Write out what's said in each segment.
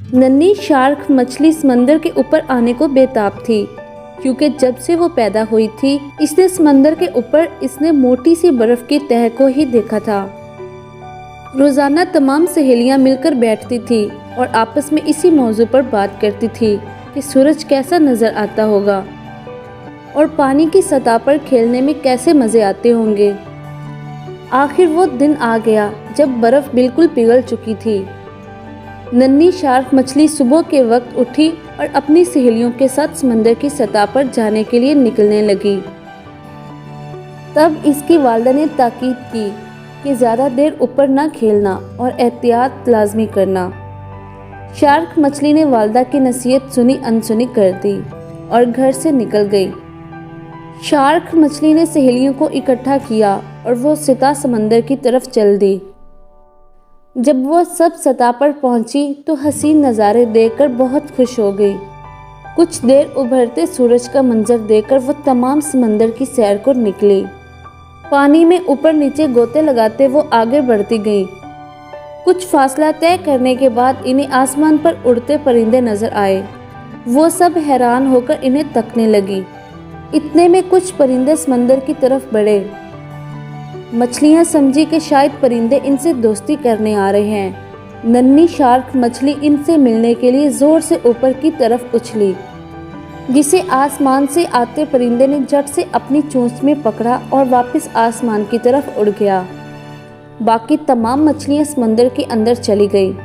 नन्ही शार्क मछली समंदर के ऊपर आने को बेताब थी, क्योंकि जब से वो पैदा हुई थी इसने समंदर के ऊपर इसने मोटी सी बर्फ की तह को ही देखा था। रोजाना तमाम सहेलियां मिलकर बैठती थी और आपस में इसी मौजू पर बात करती थी कि सूरज कैसा नजर आता होगा और पानी की सतह पर खेलने में कैसे मजे आते होंगे। आखिर वो दिन आ गया जब बर्फ बिल्कुल पिघल चुकी थी। नन्ही शार्क मछली सुबह के वक्त उठी और अपनी सहेलियों के साथ समंदर की सतह पर जाने के लिए निकलने लगी। तब इसकी वालिदा ने ताकीद की कि ज़्यादा देर ऊपर ना खेलना और एहतियात लाजमी करना। शार्क मछली ने वालिदा की नसीहत सुनी अनसुनी कर दी और घर से निकल गई। शार्क मछली ने सहेलियों को इकट्ठा किया और वो सतह समंदर की तरफ चल दी। जब वो सब सतह पर पहुंची तो हसीन नज़ारे देखकर बहुत खुश हो गई। कुछ देर उभरते सूरज का मंजर देखकर वो तमाम समंदर की सैर को निकली। पानी में ऊपर नीचे गोते लगाते वो आगे बढ़ती गई। कुछ फासला तय करने के बाद इन्हें आसमान पर उड़ते परिंदे नजर आए। वो सब हैरान होकर इन्हें तकने लगी। इतने में कुछ परिंदे समंदर की तरफ बढ़े। मछलियां समझी कि शायद परिंदे इनसे दोस्ती करने आ रहे हैं। नन्ही शार्क मछली इनसे मिलने के लिए जोर से ऊपर की तरफ उछली, जिसे आसमान से आते परिंदे ने झट से अपनी चोंच में पकड़ा और वापस आसमान की तरफ उड़ गया। बाकी तमाम मछलियां समंदर के अंदर चली गई।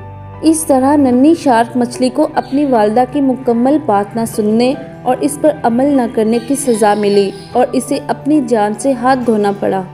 इस तरह नन्ही शार्क मछली को अपनी वालिदा की मुकम्मल बात न सुनने और इस पर अमल न करने की सज़ा मिली और इसे अपनी जान से हाथ धोना पड़ा।